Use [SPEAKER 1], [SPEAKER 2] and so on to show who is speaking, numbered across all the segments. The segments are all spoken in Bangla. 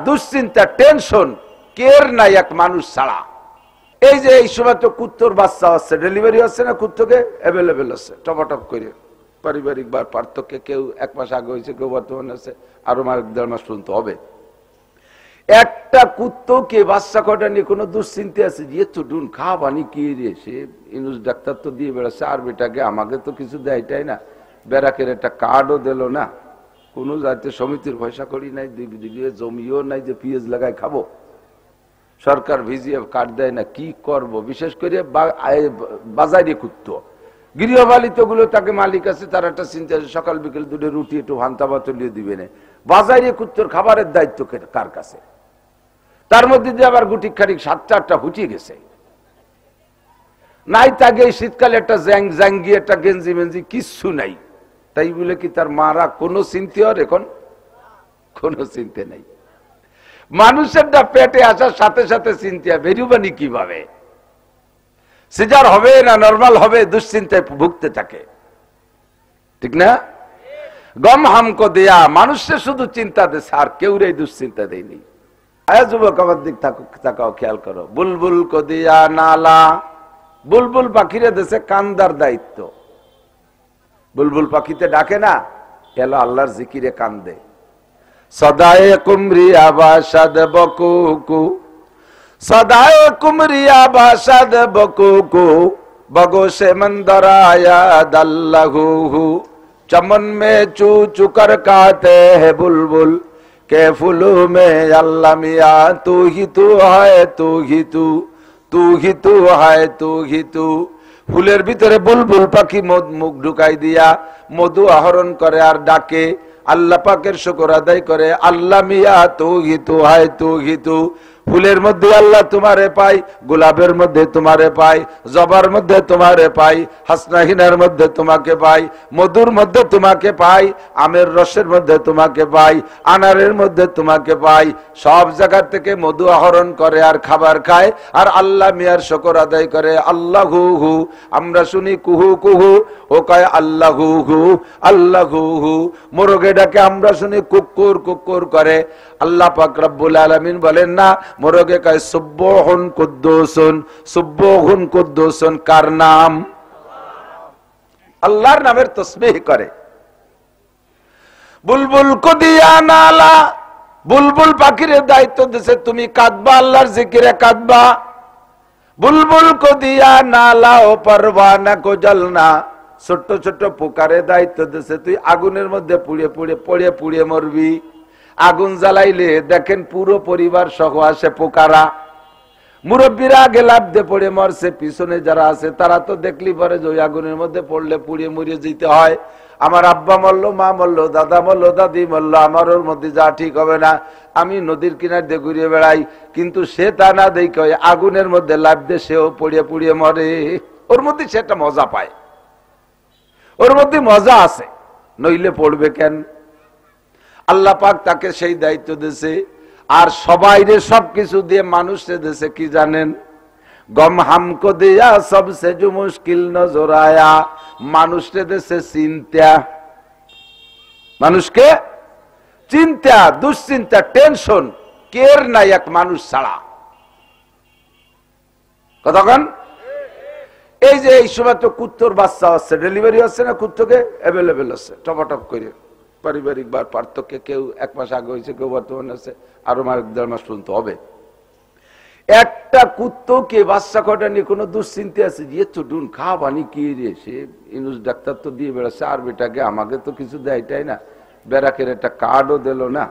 [SPEAKER 1] দুশ্চিন্তা, টেনশন কের নাই এক মানুষ ছাড়া। এই যে এই সময় তো কুত্তর বাচ্চা আছে, ডেলিভারি হচ্ছে না, কুত্তকে অ্যাভেলেবেল আছে টপাটপ করে। পারিবারিক বা পার্থক্যে কেউ 1 মাস আগে হয়েছে, কেউ বর্তমানে আছে, আরো 1-1.5 মাস পর্যন্ত হবে। একটা কুত্তকে বাচ্চা কটা নিয়ে কোনো দুশ্চিন্তা আছে যে তো ডুন খাওয়ানি কি রে, সে ইনুস ডাক্তার তো দিয়ে বেড়াচ্ছে, আর বেটাকে আমাকে তো কিছু দেয়টাই না, ব্যারাকের একটা কার্ডও দিল না, কোনো জাতীয় সমিতির পয়সা করি নাই, জমিও নাই যে পিএস লাগায় খাবো, সরকার ভিজিয়ে কার্ড দেয় না, কি করব। বিশেষ করে বাজারে কুত্তো, গৃহপালিত গুলো তাকে মালিক আছে, তার একটা চিন্তা আছে সকাল বিকেল 2 রুটি একটু ভান্তা বাতলিয়ে দিবে না। বাজারে কুত্তর খাবারের দায়িত্ব কার কাছে? তার মধ্যে যে আবার গুটি খানিক 7-8টা হুচিয়ে গেছে, নাই তাকে শীতকালে একটা জাঙ্গি একটা গেঞ্জি মেঞ্জি কিচ্ছু নাই, তাই বলে কি তার মারা কোনো চিন্তা? আর এখন কোনো চিন্তা নাই। মানুষের পেটে আসার সাথে সাথে চিন্তা, বেরুবানি কিভাবে, সিজার হবে না নরমাল হবে, দুশ্চিন্তায় ভুগতে থাকে, ঠিক না? গম হামকো দেয়া, মানুষের শুধু চিন্তা দিচ্ছে, আর কেউ রে দুশ্চিন্তা দেয়নি। আয়া যুবক আমার দিক তাকাও, খেয়াল করো। বুলবুল কো দিয়া নালা, বুলবুল পাখিরে দেশে কান্দার দায়িত্ব। বুলবুল পাখিতে ডাকে না, এলো আল্লাহর জিকিরে কান্দে। সদায়ে কুমরি আবাসাদ বকুকু, সদায়ে কুমরি আবাসাদ বকুকু, বগোশে মন্দরায়া দাল্লাহু, चमन में चू चुकर काते है बुलबुल के फूलों में अल्लाह मिया, तू ही तू है, तू ही तू, तू ही तू है, तू ही तू। ফুলের ভিতরে বুলবুল পাখি মুখ ঢুকাই দিয়া মধু আহরণ করে আর ডাকে, আল্লাহ পাকের শুকর আদায় করে, আল্লাহ মিয়া তু হি তু হায় তু হি তু। ফুলের মধ্যে আল্লাহ তোমারে পাই, গোলাপের মধ্যে তোমারে পাই, জবার মধ্যে তোমারে পাই, হাসনাহিনার মধ্যে তোমাকে পাই, মধুর মধ্যে তোমাকে পাই, আমের রসের মধ্যে তোমাকে পাই, আনারের মধ্যে তোমাকে পাই। সব জায়গা থেকে মধু আহরণ করে আর খাবার খায়, আর আল্লাহ মিয়ার শুকর আদায় করে। আল্লাহু হু, আমরা শুনি কুহু কুহু, ও কয় আল্লাহু হু, আল্লাহু হু। মোরগে ডাকে, আমরা শুনি কুক্কুর কুক্কুর করে। আল্লাহ পাক রব্বুল আলামিন বলেন না, মোরগে কয় সুব্বহুন কুদ্দুসুন, সুব্বহুন কুদ্দুসুন কার নাম? আল্লাহর নামের তাসবিহ করে। বুলবুল কো দিয়া নালা, বুলবুল পাখির দায়িত্ব দিয়েছে তুমি কাঁদবা, আল্লাহর জিকিরে কাঁদবা। বুলবুল কো দিয়া নালা ও পরওয়ানা কো জ্বলনা, ছোট্ট ছোট্ট পোকারে দায়িত্ব দিয়েছে তুই আগুনের মধ্যে পুড়ে পুড়ে পড়ে পুড়ে মরবি। আগুন জ্বালাইলে দেখেন পুরো পরিবার সহ আসে পোকারা, মুরব্বীরা আগে লাফ দিয়ে পড়ে মরছে, পিছনে যারা আছে তারা তো দেখলি পরে যে ওই আগুনের মধ্যে পড়লে পুড়িয়ে মুড়িয়ে যেতে হয়। আমার আব্বা মরলো, মা মরলো, দাদা মরলো, দাদি মরলো, আমার ওর মধ্যে যা ঠিক হবে না। আমি নদীর কিনার দিয়ে ঘুরিয়ে বেড়াই, কিন্তু সে তা না দেখে আগুনের মধ্যে লাফ দিয়ে সেও পুড়িয়ে পুড়িয়ে মরে। ওর মধ্যে সে একটা মজা পায়, ওর মধ্যে মজা আছে, নইলে পড়বে কেন? আল্লাহ পাক তাকে সেই দায়িত্ব দিয়েছে। আর সবাইরে সবকিছু দিয়ে মানুষে দিয়েছে কি জানেন? গম হামকো দিয়া সবসে जो মুশকিল নজর আয়া, মানুষে দিয়েছে চিন্তা। মানুষকে চিন্তা, দুশ্চিন্তা, টেনশন কের নাই এক মানুষ ছাড়া। কতক্ষণ? এই যে এই সময় তো কুত্তর বাচ্চা আছে, ডেলিভারি হচ্ছে না, কুত্তকে অ্যাভেলেবেল আছে টপাটপ করে। পারিবারিক বা পার্থক্যে কেউ 1 মাস আগে হয়েছে, কেউ বর্তমানে আছে, আরো 1-1.5 মাস পর্যন্ত হবে। একটা কুত্তকে বাচ্চা কটা নিয়ে কোনো দুশ্চিন্তা আছে যে তো ডুন খাওয়ানি কি রে, সে ইনুস ডাক্তার তো দিয়ে বেড়াচ্ছে, আর বেটাকে আমাকে তো কিছু দেয়টাই না, ব্যারাকের একটা কার্ডও দিল না,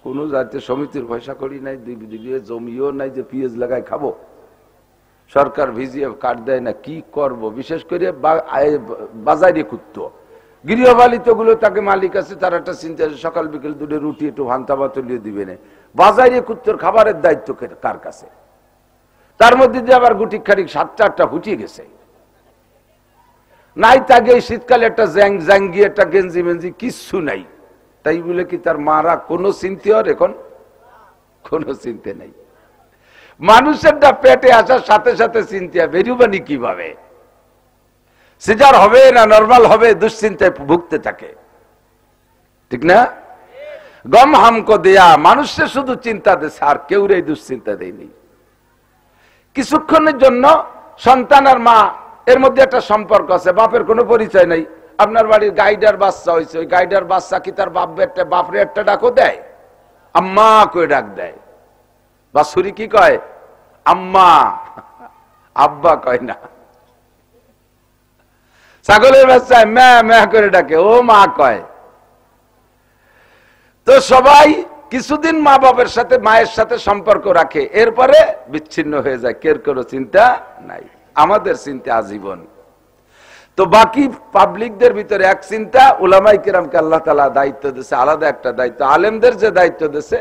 [SPEAKER 1] কোনো জাতীয় সমিতির পয়সা করি নাই, জমিও নাই যে পিএস লাগায় খাবো, সরকার ভিজিয়ে কার্ড দেয় না, কি করব। বিশেষ করে বাজারে কুত্তো, গৃহপালিত গুলো তাকে মালিক আছে, তার একটা চিন্তা আছে সকাল বিকেল 2 রুটি একটু ভান্তা বাতলিয়ে দিবে না। বাজারে কুত্তর খাবারের দায়িত্ব কার কাছে? তার মধ্যে যে আবার গুটি খানিক 7-8টা হুচিয়ে গেছে, নাই তাকে শীতকালে একটা জাঙ্গি একটা গেঞ্জি মেঞ্জি কিচ্ছু নাই, তাই বলে কি তার মারা কোনো চিন্তা? আর এখন কোনো চিন্তা নাই। মানুষের পেটে আসার সাথে সাথে চিন্তা, বেরুবানি কিভাবে, সিজার হবে না নরমাল হবে, দুশ্চিন্তায় ভুগতে থাকে, ঠিক না? গম হামকো দেয়া, মানুষে শুধু চিন্তা দিয়েছে, আর কেউ এই দুশ্চিন্তা দেয়নি। কিছুক্ষণের জন্য সন্তান আর মা এর মধ্যে একটা সম্পর্ক আছে, বাপের কোনো পরিচয় নাই। আপনার বাড়ির গাইডার বাচ্চা হয়েছে, ওই গাইডার বাচ্চা কি তার বাপরে একটা ডাকও দেয়? আম্মা কয়ে ডাক দেয়। বাছুরি কি কয়? আম্মা, আব্বা কয় না। ছাগলের বাচ্চা ম্যা ম্যা করে ডাকে, ও মা কয়। তো সবাই কিছুদিন মা বাবার সাথে মায়ের সাথে সম্পর্ক রাখে, এরপরে বিচ্ছিন্ন হয়ে যায়, কের কোনো চিন্তা নাই। আমাদের চিন্তা আজীবন। তো বাকি পাবলিকদের ভিতরে এক চিন্তা, উলামায়ে কিরামকে আল্লাহ তাআলা দায়িত্ব দিয়েছে, আলাদা একটা দায়িত্ব। আলেমদের যে দায়িত্ব দিয়েছে,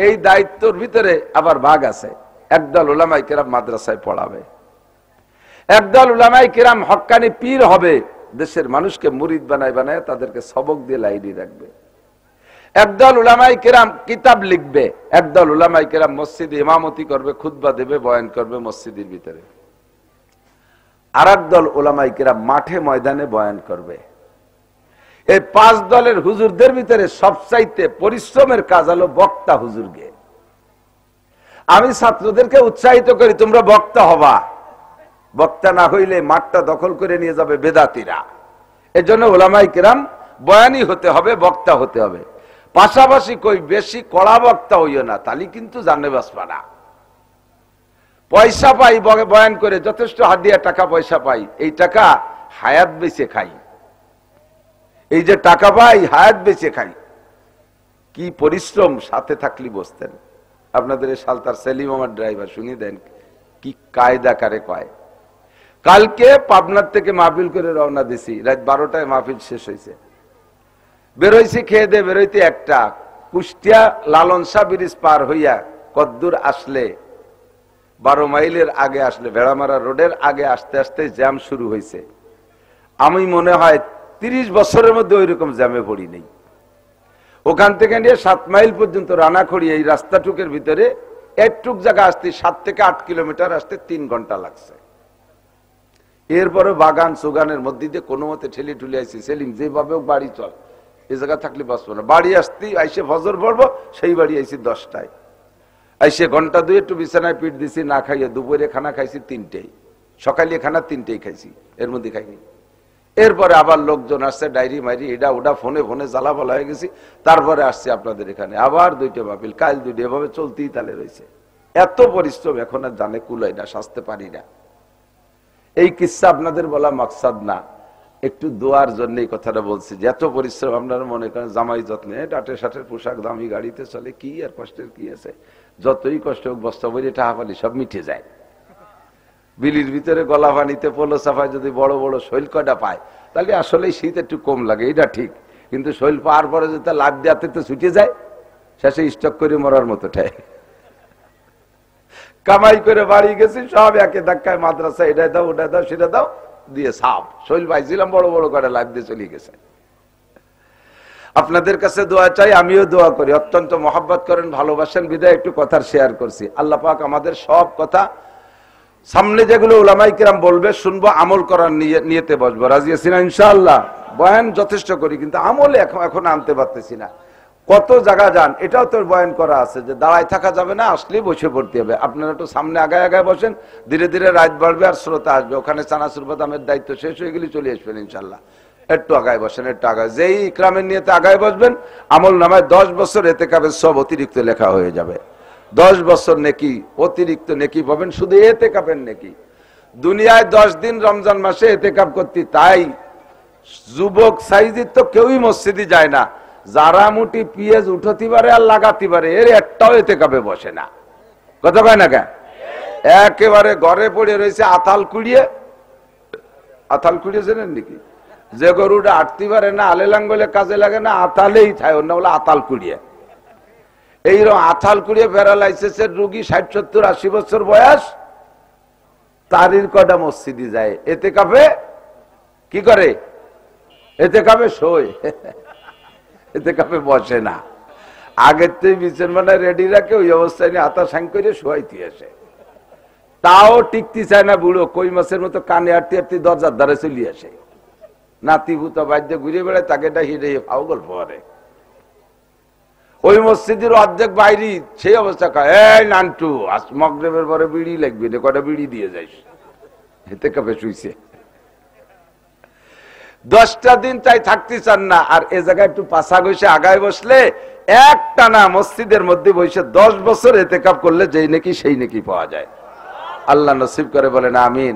[SPEAKER 1] এই দায়িত্বের ভিতরে আবার ভাগ আছে। একদল উলামায়ে কিরাম মাদ্রাসায় পড়াবে, একদল উলামায়ে কিরাম হক্কানি পীর হবে, দেশের মানুষকে মুরিদ বানায় বানায় তাদেরকে সবক দিয়ে লাইনে রাখবে। একদল উলামায়ে কিরাম কিতাব লিখবে, একদল উলামায়ে কিরাম মসজিদে ইমামতি করবে, খুতবা দেবে, বয়ান করবে মসজিদের ভিতরে। আর একদল উলামায়ে কিরাম মাঠে ময়দানে বয়ান করবে। এই 5 দলের হুজুরদের ভিতরে সবচাইতে পরিশ্রমের কাজ হলো বক্তা হুজুরকে। আমি ছাত্রদেরকে উৎসাহিত করি, তোমরা বক্তা হবা। বক্তা না হইলে মাঠটা দখল করে নিয়ে যাবে বেদাতীরা। এজন্য উলামায়ে কিরাম বয়ানি হতে হবে, বক্তা হতে হবে। পাশাপাশি কই বেশি কড়া বক্তা হইও না, তাহলে কিন্তু জানে বাসবা না। পয়সা পাই বয়ান করে, যথেষ্ট হাদিয়া টাকা পয়সা পাই, এই টাকা হায়াত বেঁচে খাই। এই যে টাকা পাই হায়াত বেঁচে খাই। কি পরিশ্রম, সাথে থাকলি বসতেন। আপনাদের এই সালতার সেলিম আমার ড্রাইভার, শুনিয়ে দেন কি কায়দা কারে কয়। কালকে পাবনার থেকে মাহফিল করে রওনা দিছি, রাত 12টায় মাহফিল শেষ হয়েছে। বেরোইছি খেয়ে দিয়ে, বেরোইতে একটা কুষ্টিয়া লালন শাহ ব্রিজ পার হইয়া কদ্দুর আসলে 12 মাইলের আগে আসলে ভেড়ামারা রোডের আগে আসতে আসতে জ্যাম শুরু হয়েছে। আমি মনে হয় 30 বছরের মধ্যে ওই রকম জ্যামে পড়ি নেই। ওখান থেকে নিয়ে 7 মাইল পর্যন্ত রানাখড়ি, এই রাস্তাটুকের ভিতরে একটুক জায়গা আসতে 7 থেকে 8 কিলোমিটার আসতে 3 ঘন্টা লাগছে। এরপরে বাগান সুগানের মধ্যে দিয়ে কোনো মতে ঠেলি ঠুলি আইসি, সেলিম যেভাবে বাড়ি চল, এই জায়গা থাকলে বাঁচবো না। বাড়ি আসতেই আইসে ফজর পড়বো, সেই বাড়ি আইসি 10টায়। আইসে ঘন্টা 2 একটু বিছানায় পিঠ দিছি, না খাইয়ে দুপুরে খানা খাইছি 3টেই, সকালে খানা 3টেই খাইছি, এর মধ্যে খাইনি। এরপরে আবার লোকজন আসছে, ডায়েরি মাইরি এটা ওটা ফোনে ফোনে জ্বালা বলা হয়ে গেছি। তারপরে আসছে আপনাদের এখানে, আবার 2টে মাহফিল, কাল 2টে, এভাবে চলতেই তালে রয়েছে। এত পরিশ্রম এখন আর জানে কুলাই না, সাজতে পারি না। এই কিস্সা আপনাদের বলা মাকসাদ না, একটু দোয়ার জন্য এই কথাটা বলছি যে এত পরিশ্রম। আপনারা মনে করেন জামাই যত্নে টাটের সাটের পোশাক, দামি গাড়িতে চলে, কি আর কষ্টের কি আছে? যতই কষ্ট হোক বস্তা বইরে টাকা পালি সব মিটে যায়। বিলির ভিতরে গলা পানিতে পোলো চাপায় যদি বড় বড় শৈল কয়টা পায়, তাহলে আসলে শীত একটু কম লাগে, এটা ঠিক। কিন্তু শৈল পাওয়ার পরে যদি তার লাভ দেওয়াতে তো ছুটে যায়, শেষে স্টক করে মরার মতো ঠায়। কামাই করে বাড়ি গেছি, সব একে ধাক্কায় মাদ্রাসা, এটা দাও ওটা দাও সেটা দাও দিয়ে সাপ শৈল পাইছিলাম, বড় বড় করে লাভ দিয়ে চলে গেছে। আপনাদের কাছে দোয়া চাই, আমিও দোয়া করি, অত্যন্ত মহব্বত করেন, ভালোবাসেন, বিদায় একটু কথার শেয়ার করছি। আল্লাহ পাক আমাদের সব কথা সামনে যেগুলো উলামায়ে কিরাম বলবে শুনবো, আমল করার নিয়তে বসবো। রাজি আছি না ইনশাআল্লাহ? বয়ান যথেষ্ট করি, কিন্তু আমলে এখন আনতে পারতেছি না। কত জায়গা যান, এটাও তো বয়ান করা আছে যে দাঁড়ায় থাকা যাবে না, আসলেই বসে পড়তে হবে। আপনারা একটু সামনে আগায় আগায় বসেন, ধীরে ধীরে রাত বাড়বে আর শ্রোতা আসবে। ওখানে চানাচুর বাদামের দায়িত্ব শেষ হয়ে গেলে চলে আসবেন ইনশাল্লাহ। একটু আগায় বসেন, একটু আগায়, যেই ইকরামের নিয়তে আগায় বসবেন, আমল নামায় 10 বছর এতেকাবের সব অতিরিক্ত লেখা হয়ে যাবে। 10 বছর নেকি, অতিরিক্ত নেকি পাবেন, শুধু এতেকাবের নেকি। দুনিয়ায় 10 দিন রমজান মাসে এতেকাব করতে, তাই যুবক সাইজির তো কেউই মসজিদে যায় না। যারা মুটি পিএজ উঠতে পারে আর লাগাতে পারে, এর একটাও এতেকাবে বসে না। কথা কয় না? একেবারে ঘরে পড়ে রয়েছে আতাল কুড়িয়ে। আতাল কুড়িয়ে জানেন নাকি? যে গরুটা আটতে পারে না, আলে লাঙ্গলে কাজে লাগে না, আতালেই থাকে, অন্য বলে আতাল কুড়িয়ে। এইরকম আতাল কুড়িয়ে প্যারালাইসিসের রুগী 60, 70, 80 বছর বয়স, তারির কটা মসজিদে যায়, এতেকাবে কি করে? এতেকাবে শোয়, এতেকাবে বসে না। আগের থেকে বিছানা রেডি রাখে, ওই অবস্থায় নিয়ে আতা সাং করে শোয়াইতে আসে। তাও টিকতে চায় না বুড়ো, কই মাছের মতো কানে আটতে আটতে দরজার দ্বারে চলে আসে। নাতি ভূত বাদ্য ঘুরে বেড়ায়, তাকে হিরে ফাও গল্প করে। ওই মসজিদের অর্ধেক বাইরে সেই অবস্থা কয়, এই নান্টু আজ মগরিবের পরে বিড়ি লাগবে না, কটা বিড়ি দিয়ে যাইস। এতে কাপে শুইছে 10টা দিন চাই থাকতে চান না। আর এ জায়গায় একটু পাশা গইসে আগায় বসলে একটা না মসজিদের মধ্যে বসে 10 বছর এতেকাপ করলে যেই নাকি সেই নাকি পাওয়া যায়। আল্লাহ নসিব করে বলেন আমিন।